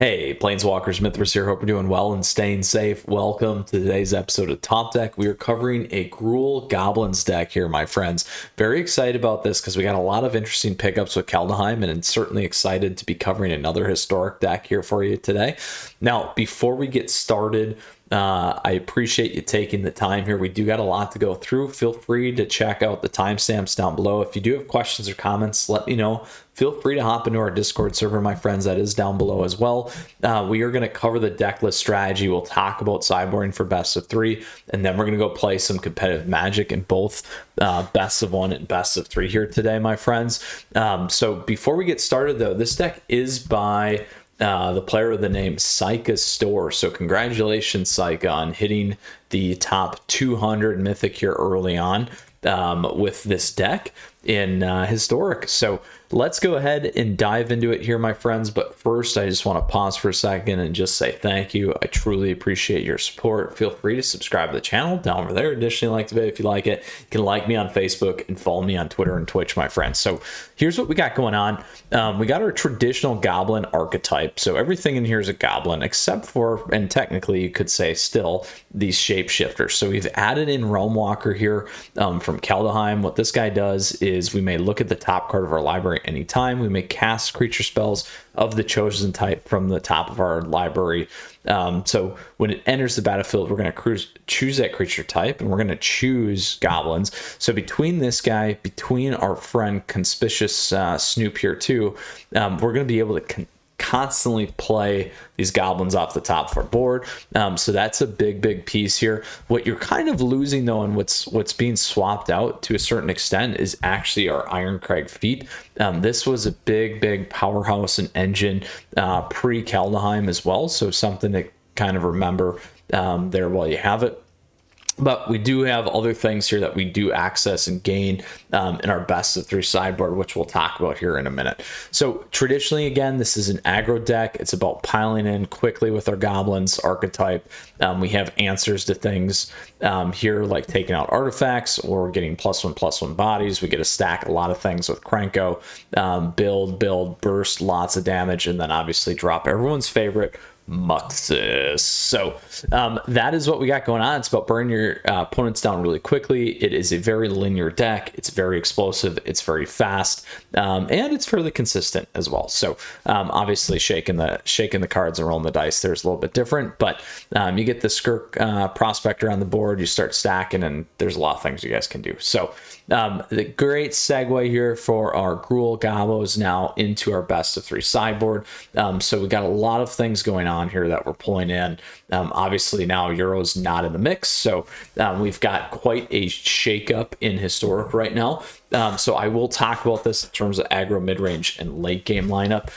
Hey, Planeswalkers, Mythras here. Hope you're doing well and staying safe. Welcome to today's episode of Top Deck. We are covering a Gruul Goblins deck here, my friends. Very excited about this because we got a lot of interesting pickups with Kaldheim, and certainly excited to be covering another historic deck here for you today. Now, before we get started, I appreciate you taking the time here. We do got a lot to go through. Feel free to check out the timestamps down below. If you do have questions or comments, let me know. Feel free to hop into our Discord server, my friends. That is down below as well. We are going to cover the deck list strategy. We'll talk about sideboarding for best of three, and then we're going to go play some competitive Magic in both best of one and best of three here today, my friends. So before we get started, though, this deck is by the player of the name psychaStore. So congratulations, Psycha, on hitting the top 200 Mythic here early on with this deck in Historic. So let's go ahead and dive into it here, my friends. But first, I just want to pause for a second and just say thank you. I truly appreciate your support. Feel free to subscribe to the channel down over there. Additionally, like the video if you like it. You can like me on Facebook and follow me on Twitter and Twitch, my friends. So here's what we got going on. We got our traditional goblin archetype. So everything in here is a goblin, except for, and technically you could say still, these shapeshifters. So we've added in Realm Walker here from Kaldheim. What this guy does is we may look at the top card of our library anytime. We may cast creature spells of the chosen type from the top of our library. So when it enters the battlefield, we're going to choose that creature type, and we're going to choose goblins. So between this guy, between our friend Conspicuous Snoop here too, we're going to be able to constantly play these goblins off the top of our board. So that's a big piece here. What you're kind of losing though, and what's being swapped out to a certain extent, is actually our Ironcrag Feat. This was a big powerhouse and engine pre-Kaldheim as well, so something to kind of remember there while you have it. But we do have other things here that we do access and gain in our best of three sideboard, which we'll talk about here in a minute. So traditionally, again, this is an aggro deck. It's about piling in quickly with our goblins archetype. We have answers to things here, like taking out artifacts or getting +1/+1 bodies. We get to stack a lot of things with Krenko, build, burst, lots of damage, and then obviously drop everyone's favorite, Mythras. So that is what we got going on. It's about burning your opponents down really quickly. It is a very linear deck. It's very explosive. It's very fast, and it's fairly consistent as well. So obviously shaking the cards and rolling the dice there's a little bit different, but you get the Skirk Prospector on the board, you start stacking, and there's a lot of things you guys can do. So the great segue here for our Gruul Goblins now into our best of three sideboard. So we got a lot of things going on here that we're pulling in. Obviously now Euro's not in the mix, so we've got quite a shakeup in Historic right now. So I will talk about this in terms of aggro, mid-range, and late game lineup.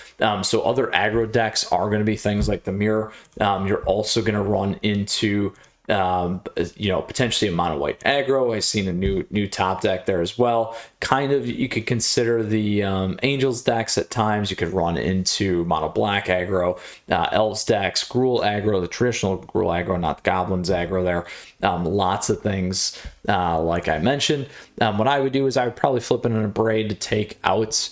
So other aggro decks are going to be things like the Mirror. You're also going to run into potentially a mono white aggro. I've seen a new top deck there as well. Kind of, you could consider the Angels decks at times. You could run into mono black aggro, Elves decks, Gruul aggro, the traditional Gruul aggro, not Goblins aggro there. Lots of things like I mentioned. What I would do is I would probably flip in an Abrade to take out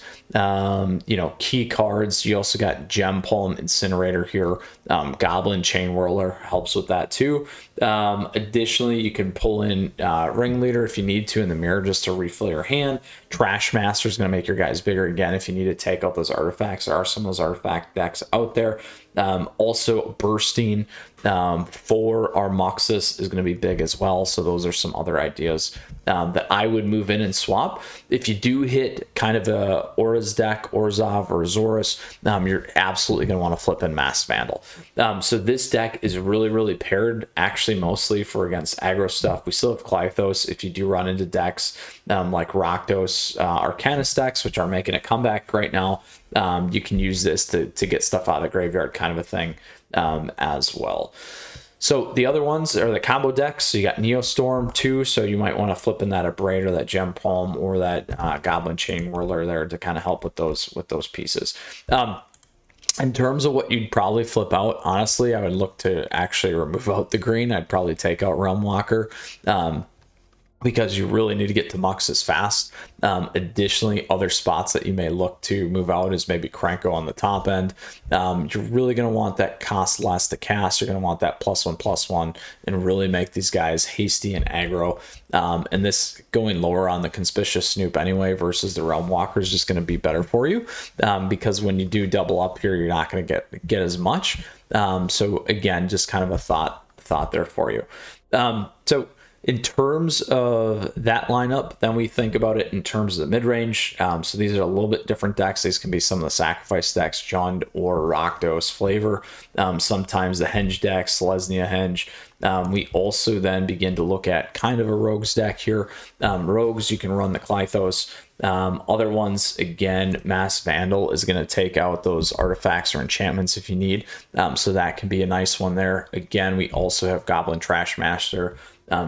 key cards. You also got Gem Palm Incinerator here. Goblin Chain Whirler helps with that too. Additionally, you can pull in Ringleader if you need to in the Mirror just to refill your hand. Trash Master is going to make your guys bigger again if you need to take out those artifacts. There are some of those artifact decks out there. Also bursting for our Mythras is going to be big as well. So those are some other ideas that I would move in and swap. If you do hit kind of a Aura's deck, Orzhov or Azorus, you're absolutely going to want to flip in Mass Vandal. So this deck is really paired actually mostly for against aggro stuff. We still have Clythos if you do run into decks like Rakdos, Arcanist decks, which are making a comeback right now. You can use this to get stuff out of the graveyard, kind of a thing as well. So the other ones are the combo decks. So you got Neostorm too, so you might want to flip in that Abrade or that Gem Palm or that Goblin Chain Whirler there to kind of help with those pieces. In terms of what you'd probably flip out, honestly, I would look to actually remove out the green. I'd probably take out Realm Walker. because you really need to get to Muxus fast. Additionally, other spots that you may look to move out is maybe Krenko on the top end. You're really going to want that cost less to cast. You're going to want that +1/+1 and really make these guys hasty and aggro. And this going lower on the Conspicuous Snoop anyway versus the Realm Walker is just going to be better for you, because when you do double up here, you're not going to get as much. So again, just kind of a thought there for you. So in terms of that lineup, then we think about it in terms of the mid-range. So these are a little bit different decks. These can be some of the sacrifice decks, Jund or Rakdos flavor. Sometimes the Henge decks, Selesnya Henge. We also then begin to look at kind of a rogues deck here. Rogues, you can run the Clythos. Other ones, again, Mass Vandal is going to take out those artifacts or enchantments if you need. So that can be a nice one there. Again, we also have Goblin Trash Master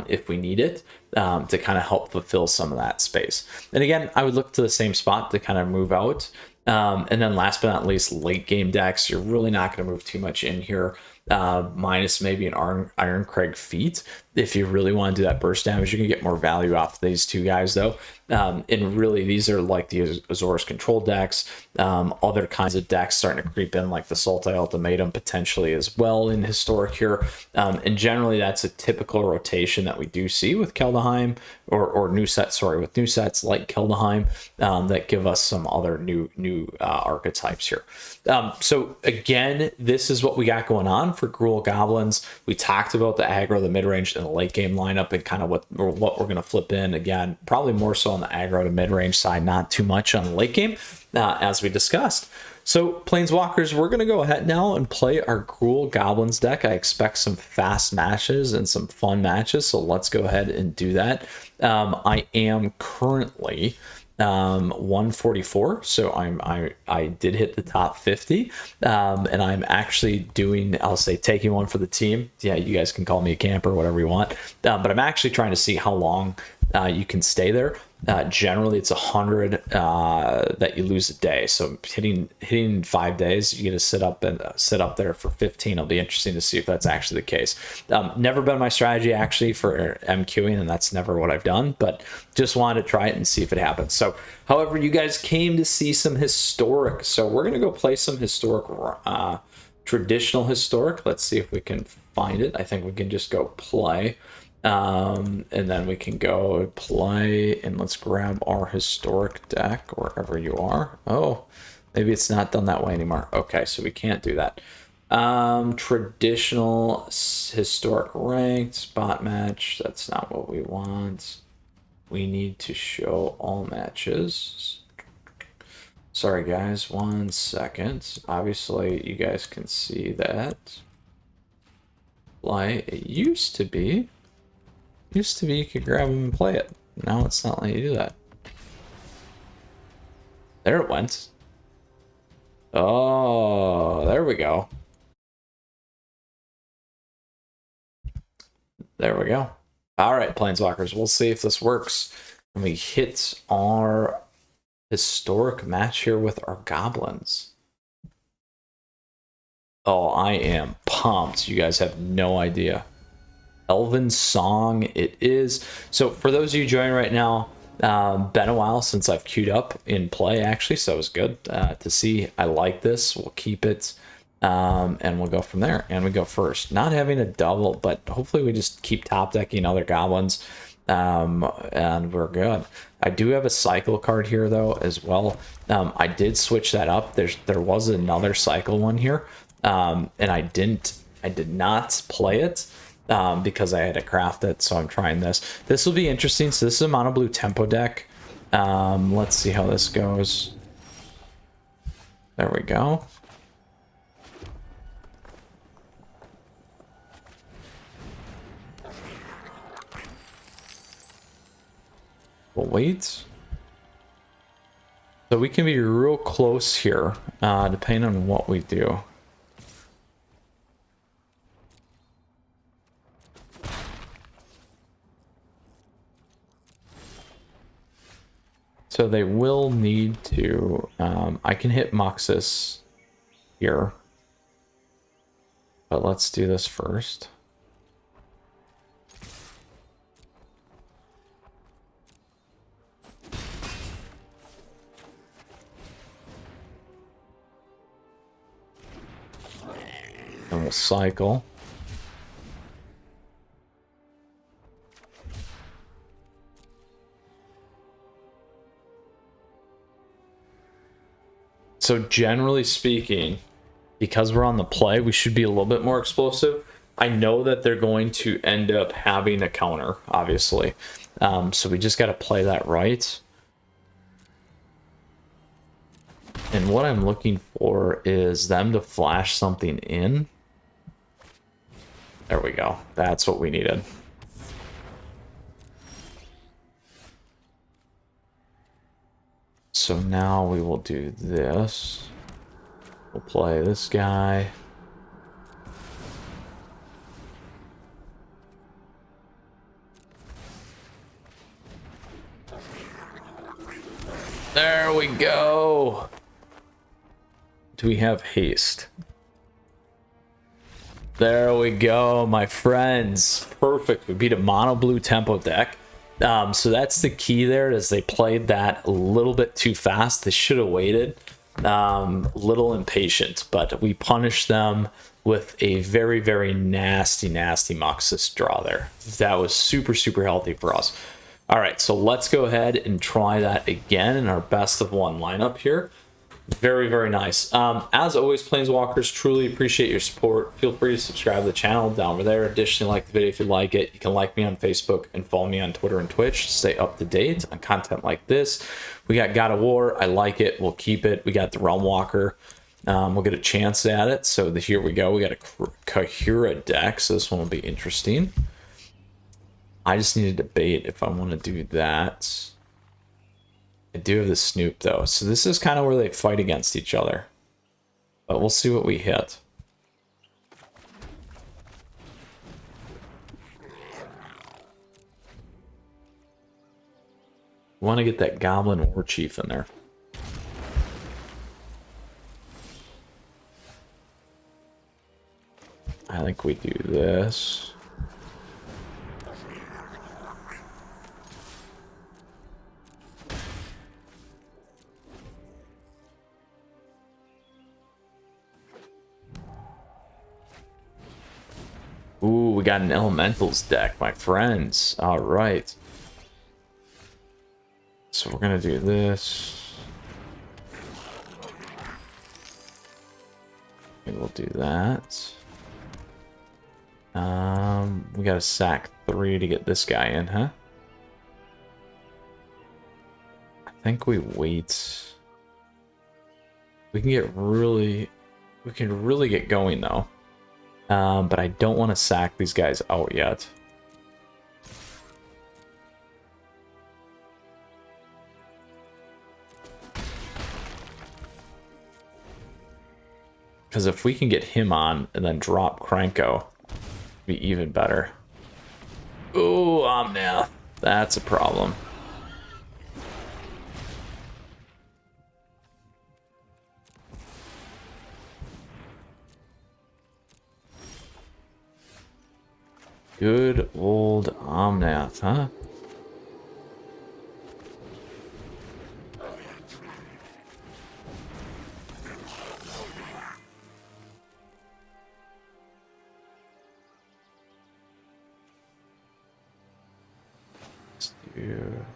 if we need it, to kind of help fulfill some of that space. And again, I would look to the same spot to kind of move out. And then last but not least, late game decks. You're really not going to move too much in here, minus maybe an Ironcrag Feat. If you really want to do that burst damage, you can get more value off of these two guys though. And really, these are like the Azor's control decks. Other kinds of decks starting to creep in, like the Sultai Ultimatum potentially as well in Historic here. And generally, that's a typical rotation that we do see with Keldheim or new sets, with new sets like Keldheim, that give us some other new archetypes here. So again, this is what we got going on for Gruul Goblins. We talked about the aggro, the mid-range, and the late game lineup, and kind of what we're going to flip in. Again, probably more so on the aggro to mid-range side, not too much on the late game, as we discussed. So Planeswalkers, we're going to go ahead now and play our Gruul Goblins deck. I expect some fast matches and some fun matches, so let's go ahead and do that. I am currently 144, so I did hit the top 50, and I'm actually doing, I'll say, taking one for the team. Yeah, you guys can call me a camper, whatever you want, but I'm actually trying to see how long you can stay there. Generally it's 100 that you lose a day, so hitting 5 days, you get to sit up there for 15. It'll be interesting to see if that's actually the case. Never been my strategy actually for MQing, and that's never what I've done, but just wanted to try it and see if it happens. So however, you guys came to see some historic, so we're gonna go play some historic, traditional historic. Let's see if we can find it. I think we can just go play. And then we can go play, and let's grab our historic deck wherever you are. Oh, maybe it's not done that way anymore. Okay, so we can't do that. Traditional historic ranked spot match. That's not what we want. We need to show all matches. Sorry guys, 1 second. Obviously you guys can see that. Like, it used to be you could grab them and play it. Now it's not letting you do that. There it went. Oh, there we go. There we go. All right, Planeswalkers, we'll see if this works. And we hit our historic match here with our goblins. Oh, I am pumped. You guys have no idea. Elven Song it is. So for those of you joining right now, been a while since I've queued up in play actually, so it was good to see. I like this. We'll keep it, and we'll go from there. And we go first, not having a double, but hopefully we just keep top decking other goblins, and we're good. I do have a cycle card here though as well. I did switch that up. There was another cycle one here, and I did not play it because I had to craft it, so I'm trying this. This will be interesting. So this is a mono blue tempo deck. Let's see how this goes. There we go. We'll wait. So we can be real close here, depending on what we do. So they will need to, I can hit Muxus here, but let's do this first. And we'll cycle. So generally speaking, because we're on the play, we should be a little bit more explosive. I know that they're going to end up having a counter, obviously. So we just got to play that right. And what I'm looking for is them to flash something in. There we go. That's what we needed. So now we will do this. We'll play this guy. There we go. Do we have haste? There we go, my friends. Perfect. We beat a mono blue tempo deck. So that's the key there, is they played that a little bit too fast. They should have waited. Little impatient, but we punished them with a very, very nasty Muxus draw there. That was super, super healthy for us. All right, so let's go ahead and try that again in our best of one lineup here. Very, very nice. As always, Planeswalkers, truly appreciate your support. Feel free to subscribe to the channel down over there. Additionally, like the video if you like it. You can like me on Facebook and follow me on Twitter and Twitch to stay up to date on content like this. We got God of War. I like it. We'll keep it. We got the Realm Walker. We'll get a chance at it. So here we go. We got a Kaheera deck, so this one will be interesting. I just need to debate if I want to do that. I do have the Snoop though, so this is kind of where they fight against each other. But we'll see what we hit. We want to get that Goblin War Chief in there. I think we do this. Ooh, we got an Elementals deck, my friends. All right. So we're going to do this. And we'll do that. We got to sack 3 to get this guy in, huh? I think we wait. We can really get going though. But I don't want to sack these guys out yet. Because if we can get him on and then drop Kranko, it'd be even better. Ooh, Omnath. That's a problem. Good old Omnath, huh?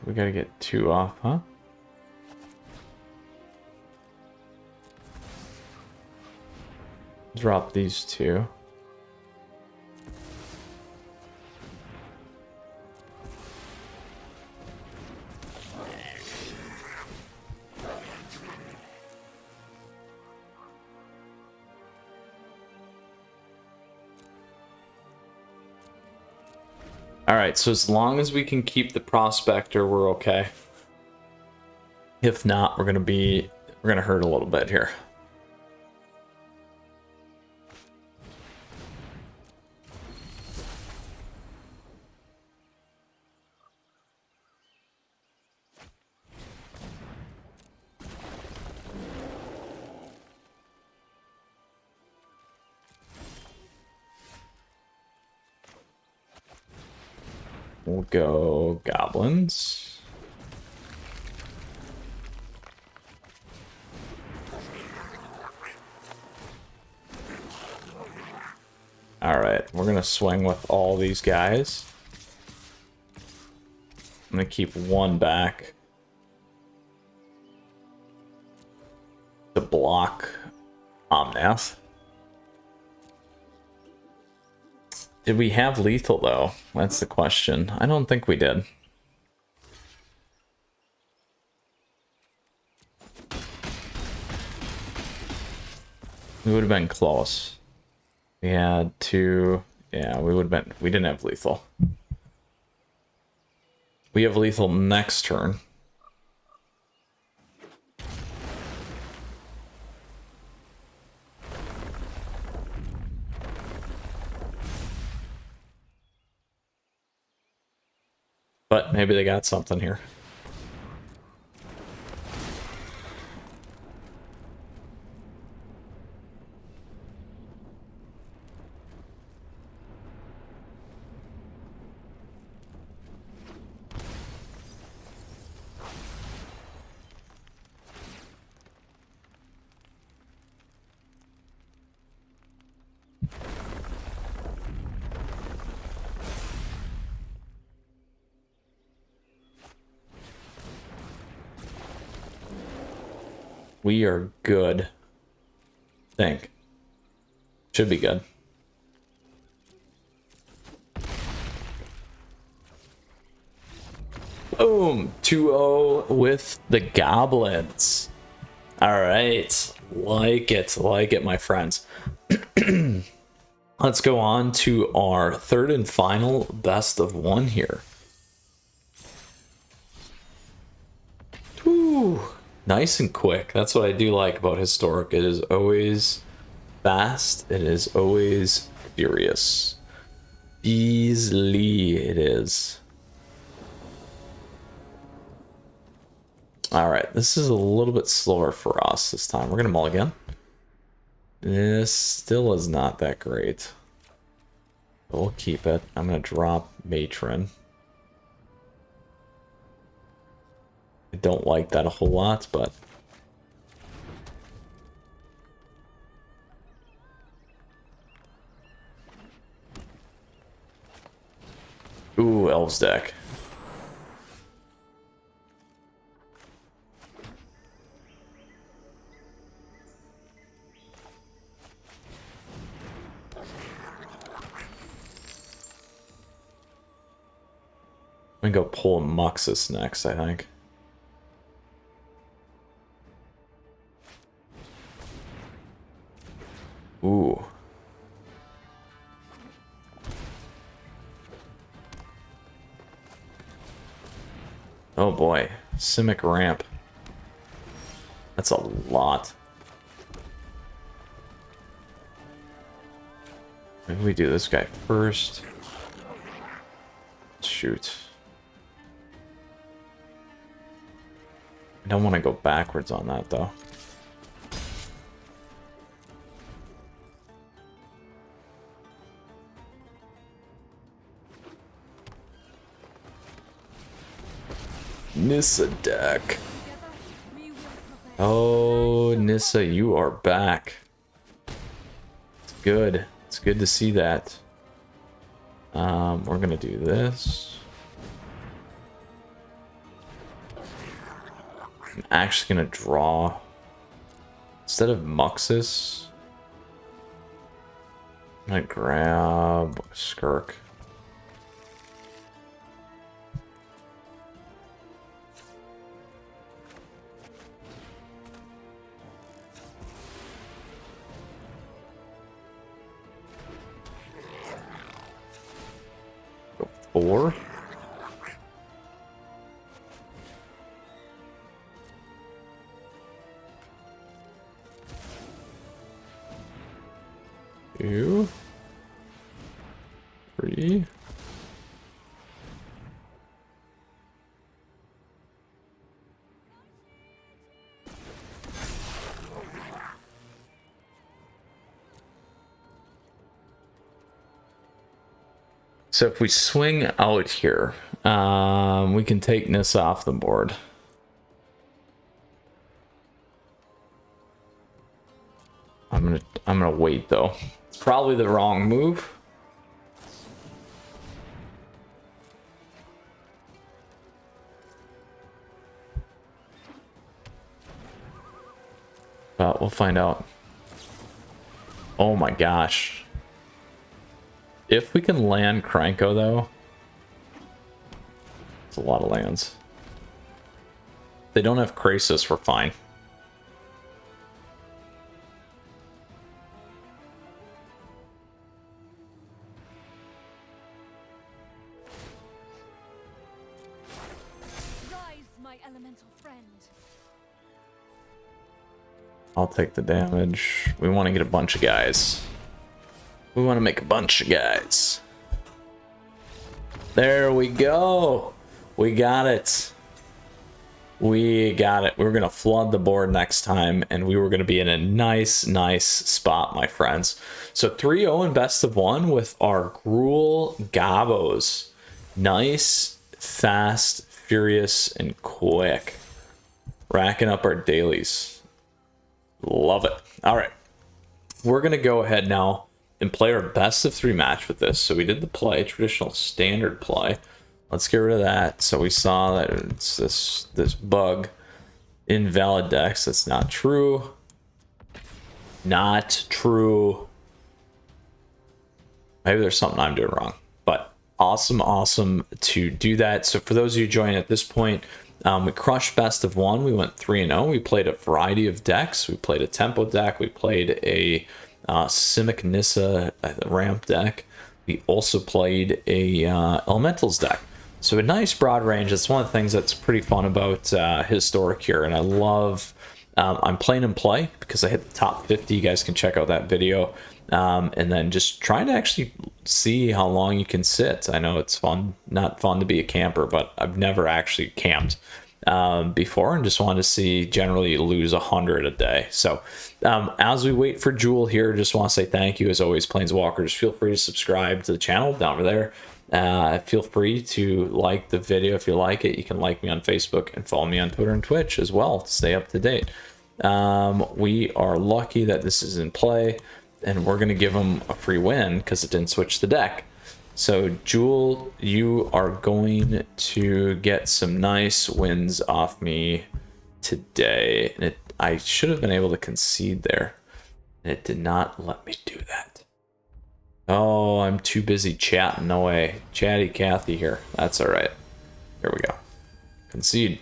We gotta get 2 off, huh? Drop these 2. Alright, so as long as we can keep the Prospector, we're okay. If not, we're gonna hurt a little bit here. We'll go Goblins. Alright, we're gonna swing with all these guys. I'm gonna keep one back to block Omnath. Did we have lethal though? That's the question. I don't think we did. We would have been close. We had to, yeah, we would have been, we didn't have lethal. We have lethal next turn. But maybe they got something here. We are good. I think. Should be good. Boom! 2-0 with the Goblins. Alright. Like it, my friends. Let's go on to our third and final best of one here. Whew. Nice and quick. That's what I do like about Historic. It is always fast. It is always furious. Easily it is. Alright, this is a little bit slower for us this time. We're going to mulligan. This still is not that great. We'll keep it. I'm going to drop Patron. I don't like that a whole lot, but... Ooh, Elves deck. I'm gonna go pull Muxus next, I think. Ooh. Oh boy, Simic ramp. That's a lot. Maybe we do this guy first. Shoot. I don't want to go backwards on that though. Nissa deck. Oh, Nissa, you are back. It's good. It's good to see that. We're gonna do this. I'm actually gonna draw instead of Muxus. I'm gonna grab Skirk. Go 4. Two, 3. So if we swing out here, we can take Nissa off the board. I'm gonna wait though. It's probably the wrong move. But we'll find out. Oh my gosh. If we can land Kranko, though, it's a lot of lands. If they don't have Krasis, we're fine. Rise, my elemental friend. I'll take the damage. We want to get a bunch of guys. We want to make a bunch of guys. There we go. We got it. We got it. We were going to flood the board next time, and we were going to be in a nice spot, my friends. So 3-0 in best of one with our Gruul Gobos. Nice, fast, furious, and quick. Racking up our dailies. Love it. All right. We're going to go ahead now and play our best of 3 match with this. So we did the play, traditional standard play. Let's get rid of that. So we saw that it's this bug. Invalid decks. That's not true. Not true. Maybe there's something I'm doing wrong. But awesome to do that. So for those of you joining at this point, we crushed best of one. We went 3-0. We played a variety of decks. We played a tempo deck. We played a Simic Nissa ramp deck. We also played a elementals deck. So a nice broad range. That's one of the things that's pretty fun about Historic here. And I love, I'm playing and play because I hit the top 50. You guys can check out that video. And then just trying to actually see how long you can sit. I know it's fun, not fun to be a camper, but I've never actually camped before, and just wanted to see generally lose 100 a day. So as we wait for Jewel here, just want to say thank you as always, Planeswalkers. Feel free to subscribe to the channel down over there. Feel free to like the video if you like it. You can like me on Facebook and follow me on Twitter and Twitch as well to stay up to date. We are lucky that this is in play, and we're going to give them a free win because it didn't switch the deck. So Jewel, you are going to get some nice wins off me today. And I should have been able to concede there, and it did not let me do that. Oh, I'm too busy chatting. No way. Chatty Cathy here. That's all right. Here we go. Concede.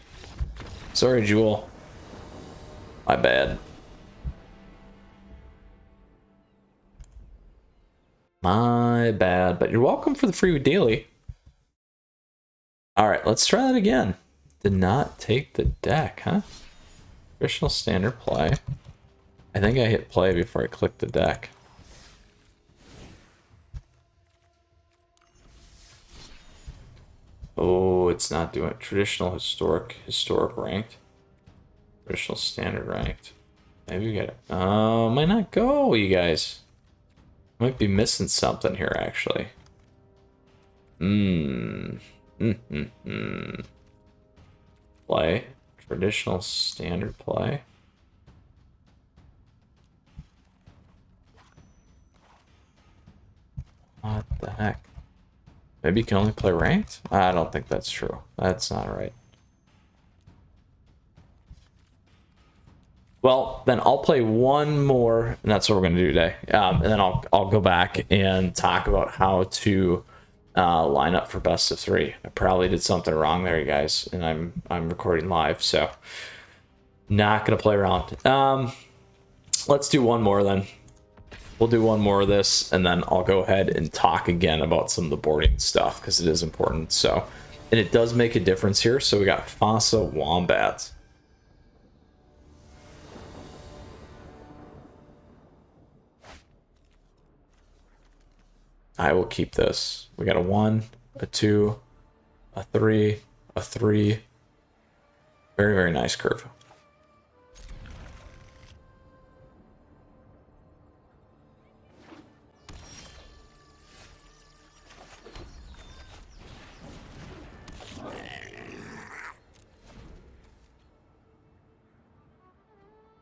Sorry, Jewel. My bad. My bad, but you're welcome for the free daily. All right, let's try that again. Did not take the deck, huh? Traditional standard play. I think I hit play before I clicked the deck. Oh, it's not doing it. Traditional historic ranked. Traditional standard ranked. Maybe we get it. Might not go, you guys. Might be missing something here, actually. Play. Traditional standard play. What the heck? Maybe you can only play ranked? I don't think that's true. That's not right. Well, then I'll play one more, and that's what we're going to do today. And then I'll go back and talk about how to line up for best of 3. I probably did something wrong there, you guys, and I'm recording live, so not going to play around. Let's do one more then. We'll do one more of this, and then I'll go ahead and talk again about some of the boarding stuff because it is important. So, and it does make a difference here. So we got Fossa Wombat. I will keep this. We got a 1, a 2, a 3, a 3. Very nice curve.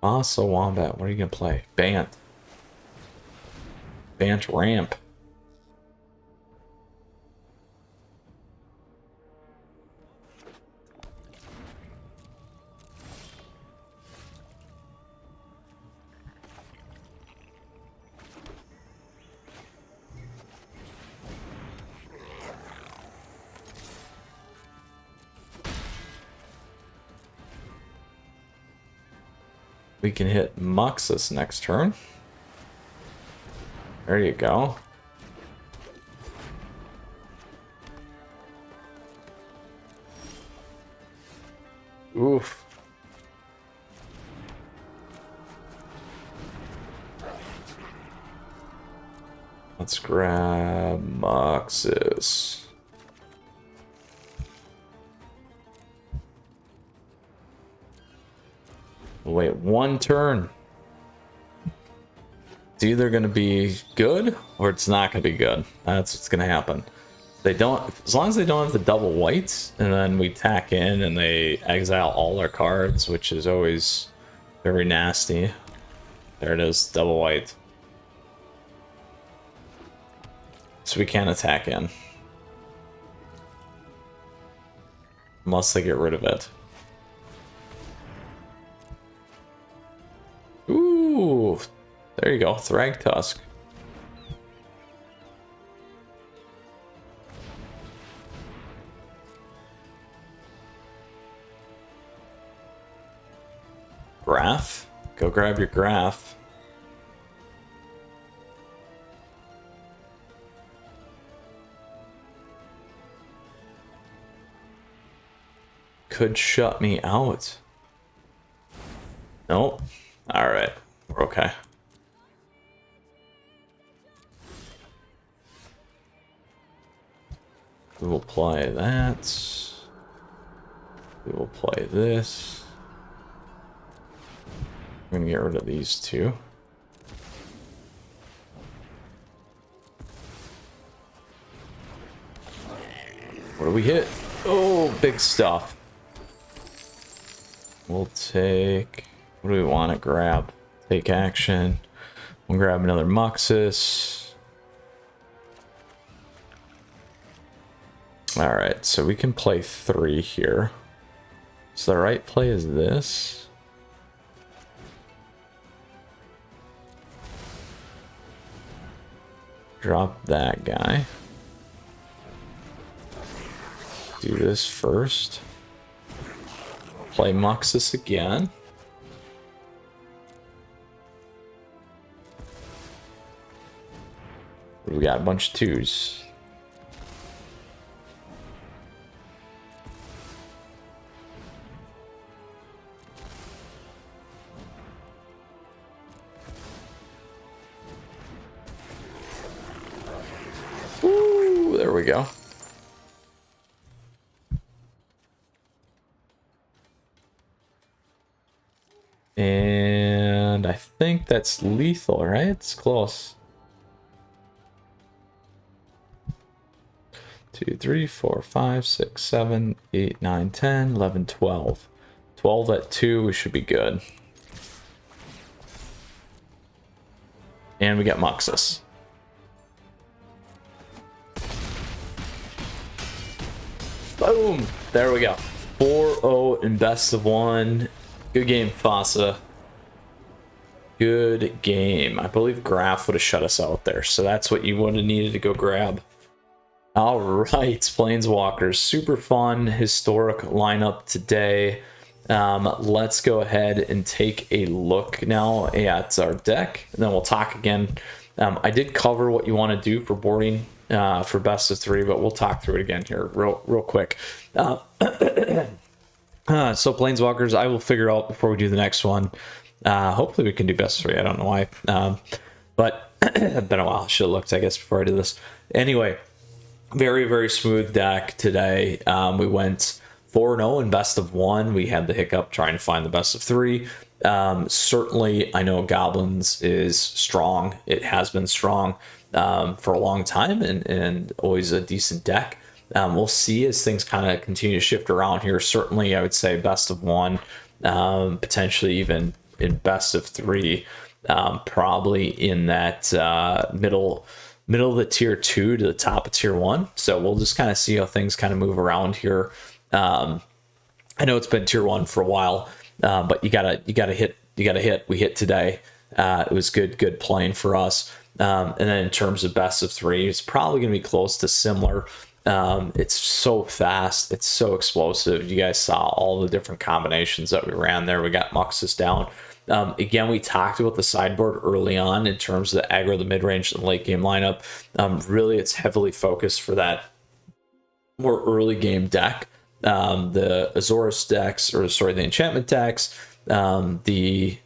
Fossa Wombat, what are you gonna play? Bant. Bant ramp. We can hit Mythras next turn. There you go. Oof. Let's grab Mythras. Wait, one turn. It's either going to be good or it's not going to be good. That's what's going to happen. They don't, as long as they don't have the double whites, and then we tack in and they exile all our cards, which is always very nasty. There it is, double white. So we can't attack in. Unless they get rid of it. Ooh, there you go, Thragtusk. Graph? Go grab your graph. Could shut me out. Nope. Alright, we're okay. We will play that. We will play this. I'm gonna get rid of these two. What do we hit? Oh, big stuff. We'll take... What do we want to grab? Take action. We'll grab another Mythras. Alright, so we can play 3 here. So the right play is this. Drop that guy. Do this first. Play Mythras again. We got a bunch of 2s. Ooh, there we go. And I think that's lethal, right? It's close. 2, 3, 4, 5, 6, 7, 8, 9, 10, 11, 12. 12 at 2, we should be good. And we got Mythras. Boom! There we go. 4-0 in best of 1. Good game, Fasa. Good game. I believe Graph would have shut us out there, so that's what you would have needed to go grab. All right, Planeswalkers, super fun, historic lineup today. Let's go ahead and take a look now at our deck, and then we'll talk again. I did cover what you want to do for boarding for best of 3, but we'll talk through it again here real quick. So Planeswalkers, I will figure out before we do the next one. Hopefully we can do best of 3. I don't know why, but it's been a while. I should have looked, I guess, before I did this. Anyway. Very, very smooth deck today. We went 4-0 in best of 1. We had the hiccup trying to find the best of 3. Certainly, I know Goblins is strong. It has been strong for a long time and always a decent deck. We'll see as things kind of continue to shift around here. Certainly, I would say best of 1, potentially even in best of 3, probably in that middle of the tier 2 to the top of tier 1. So we'll just kind of see how things kind of move around here. I know it's been tier 1 for a while, but you gotta hit. We hit today. It was good playing for us. And then in terms of best of 3, it's probably gonna be close to similar. It's so fast, it's so explosive. You guys saw all the different combinations that we ran there. We got Mythras down Again, we talked about the sideboard early on in terms of the aggro, the mid-range, and late game lineup. Really, it's heavily focused for that more early game deck. The Azorius decks, or sorry, the enchantment decks, the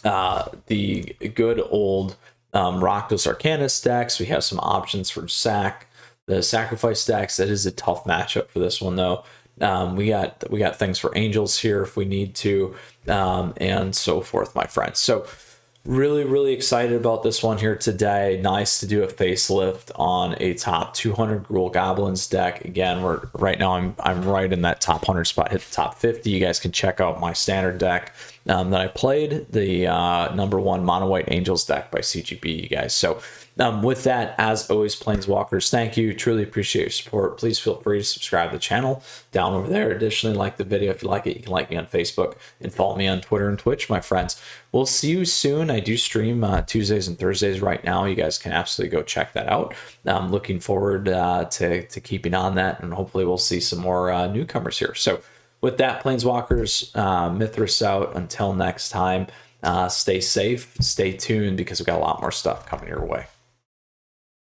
good old Rakdos Arcanus decks. We have some options for the sacrifice decks. That is a tough matchup for this one though. We got things for angels here if we need to, and so forth, my friends. So really excited about this one here today. Nice to do a facelift on a top 200 Gruul Goblins deck. Again, right now I'm right in that top 100 spot, hit the top 50. You guys can check out my standard deck that I played, the #1 Mono White Angels deck by CGB, you guys. So with that, as always, Planeswalkers, thank you. Truly appreciate your support. Please feel free to subscribe to the channel down over there. Additionally, like the video if you like it. You can like me on Facebook and follow me on Twitter and Twitch, my friends. We'll see you soon. I do stream Tuesdays and Thursdays right now. You guys can absolutely go check that out. I'm looking forward to keeping on that, and hopefully we'll see some more newcomers here. So with that, Planeswalkers, Mythras out. Until next time, stay safe, stay tuned, because we've got a lot more stuff coming your way.